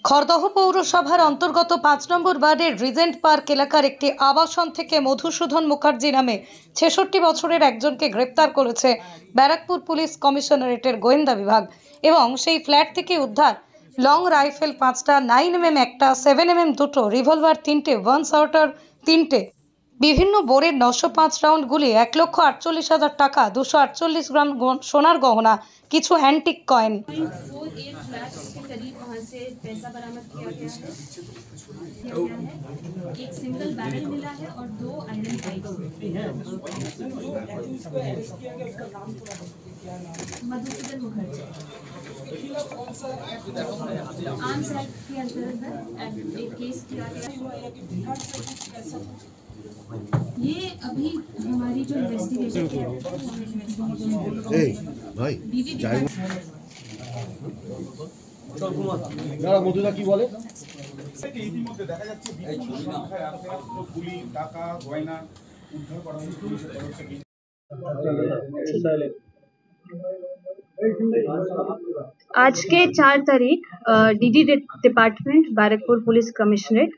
খড়দহ পৌরসভার অন্তর্গত ৫ নম্বর ওয়ার্ডের রিজেন্ট পার্ক এলাকার একটি আবাসন থেকে মধুসূদন মুখার্জি নামে ৬৬ বছরের একজনকে গ্রেপ্তার করেছে ব্যারাকপুর পুলিশ কমিশনারেটের গোয়েন্দা বিভাগ এবং সেই ফ্ল্যাট থেকে উদ্ধার লং রাইফেল ৫টা, 9mm একটা, 7mm দুটো, রিভলভার 3টে, ওয়ান শর্টার 3টে, বিভিন্ন বোরের 905 রাউন্ড গুলি, 1,48,000 টাকা, 248 গ্রাম সোনার গহনা, কিছু অ্যান্টিক কয়েন। 48 लाख के करीब वहाँ से पैसा बरामद किया गया है। एक सिंगल बैरल मिला है और 2 iron pipes. Madhusudan Mukherjee arms act के अंतर्गत एक केस किया गया। ये अभी हमारी जो इन्वेस्टिगेशन মধুদা কি বলে ইতিমধ্যে দেখা যাচ্ছে বিপুল সংখ্যায় গুলি, টাকা, গয়না উদ্ধার করা হয়েছে। आज के 4 तारीख DD department Barrackpore police commissionerate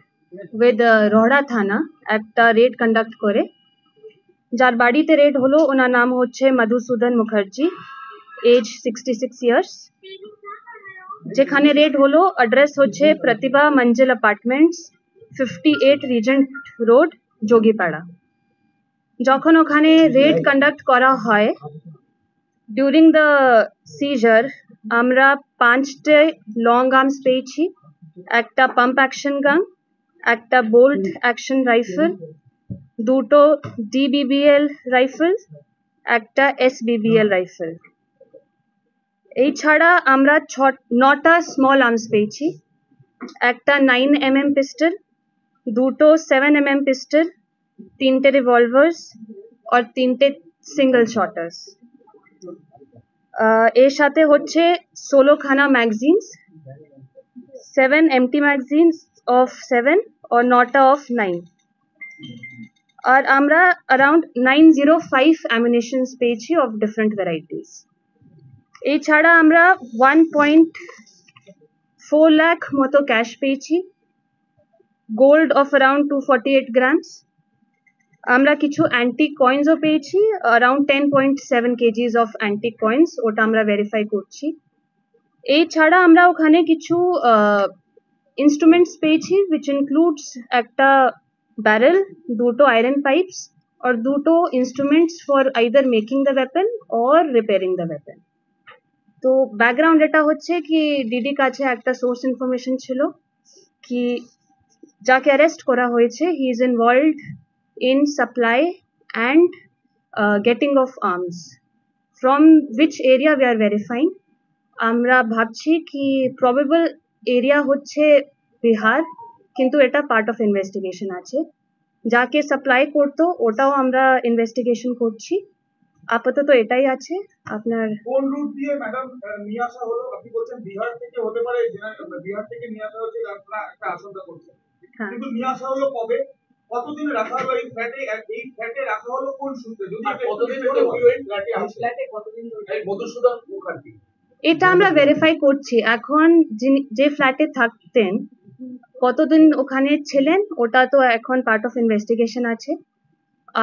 with Rahara थाना একটা রেড কন্ডাক্ট করে যার বাড়িতে রেড হলো ওনার নাম হচ্ছে মধুসূদন মুখার্জি, এজ 66 ইয়ার্স। যেখানে রেড হলো অ্যাড্রেস হচ্ছে প্রতিভা মঞ্জিল অ্যাপার্টমেন্টস, 58 রিজেন্ট রোড, যোগীপাড়া। যখন ওখানে রেড কন্ডাক্ট করা হয় ডিউরিং দ্য সিজার আমরা 5টে লং আর্মস পেয়েছি, একটা পাম্প অ্যাকশন গান, একটা বোল্ট অ্যাকশন রাইফেল, দুটো ডিবিবিএল রাইফেল, একটা এসবিবিএল রাইফেল। এই ছাড়া আমরা 9টা স্মল আর্মস পেয়েছি, একটা 9mm পিস্টল, দুটো 7mm পিস্টল, 3টে রিভলভার্স আর 3টে সিঙ্গল শটার্স। এর সাথে হচ্ছে 16খানা ম্যাগাজিনস, 7 এমটি ম্যাগাজিনস অফ 7 और 9টা অফ 9। আর আমরা अराउंड 905 অ্যামুনিশনস পেয়েছি অফ ডিফারেন্ট ভ্যারাইটিস। এই ছাড়া আমরা 1.4 লাখ মতো ক্যাশ পেয়েছি, গোল্ড অফ अराउंड 248 গ্রামস। আমরা কিছু অ্যান্টিক কয়েন্সও পেয়েছি, around 10.7 KGs of antique coins, ওটা আমরা ভেরিফাই করছি। এই ছাড়া আমরা ওখানে কিছু ইনস্ট্রুমেন্টস পেয়েছি which includes একটা ব্যারেল, দুটো আয়রন পাইপস और দুটো instruments for either making the weapon or repairing the weapon. তো ব্যাকগ্রাউন্ড এটা হচ্ছে কি ডিডি কাছে একটা সোর্স ইনফরমেশন ছিল কি যাকে অ্যারেস্ট করা হয়েছে he is involved in supply and getting of arms from which area we are verifying। আমরা ভাবছি কি probable area হচ্ছে বিহার, কিন্তু এটা পার্ট অফ ইনভেস্টিগেশন আছে। যাকে সাপ্লাই করতো ওটাও আমরা ইনভেস্টিগেশন করছি, আপাতত এটাই আছে। আপনার কোন রুট দিয়ে ম্যাডাম নিয়ে আসা হলো? আপনি বলছেন বিহার থেকে হতে পারে, বিহার থেকে নিয়ে আসা হচ্ছে আপনারা একটা আশঙ্কা করছেন, কিন্তু নিয়ে আসা হলো কবে, কতদিন রাখা হলো এই ফ্ল্যাটে? এই ফ্ল্যাটে রাখা হলো কোন সূত্রে? যদি কতদিন ধরে এই ফ্ল্যাটে আছে, ফ্ল্যাটে কতদিন ধরে এই মধুসূদন মুখার্জি, এটা আমরা ভেরিফাই করছি। এখন যে ফ্ল্যাটে থাকতেন কতদিন ওখানে ছিলেন ওটা তো এখন পার্ট অফ ইনভেস্টিগেশন আছে,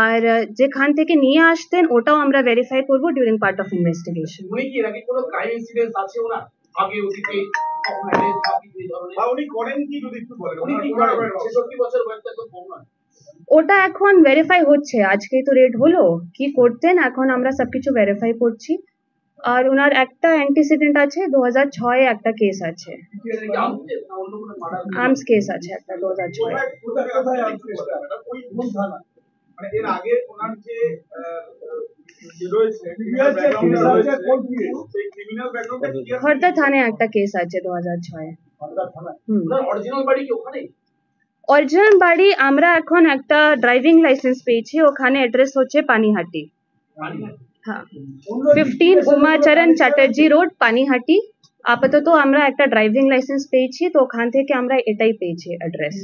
আর যেখান থেকে নিয়ে আসতেন ওটাও আমরা ভেরিফাই করব ডিউরিং পার্ট অফ ইনভেস্টিগেশন। উনি কি নাকি কোনো ক্রাইম ইনসিডেন্ট আছে ওনার আগে ওদিকে বা উনি করেন কি, যদি একটু বলেন উনি কি করেন? 66 বছর বয়স তো কম নয়। ওটা এখন ভেরিফাই হচ্ছে, আজকেই তো রেড হলো, কি করতেন এখন আমরা সবকিছু ভেরিফাই করছি। আর ওনার একটা অ্যান্টিসিডেন্ট আছে, 2006 একটা কেস আছে, আর্মস কেস আছে একটা 2006। মানে এর আগে ওনার যে খর্দা থানায় একটা কেস আছে 2006। অরিজিনাল বাড়ি কি ওখানে? অরিজিনাল বাড়ি আমরা এখন একটা ড্রাইভিং লাইসেন্স পেয়েছি, ওখানে অ্যাড্রেস হচ্ছে পানিহাটি। হ্যাঁ, 15 উমাচরণ চ্যাটার্জি রোড, পানিহাটি। আপাতত আমরা একটা ড্রাইভিং লাইসেন্স পেয়েছি, তো ওখান থেকে আমরা এটাই পেয়েছি অ্যাড্রেস।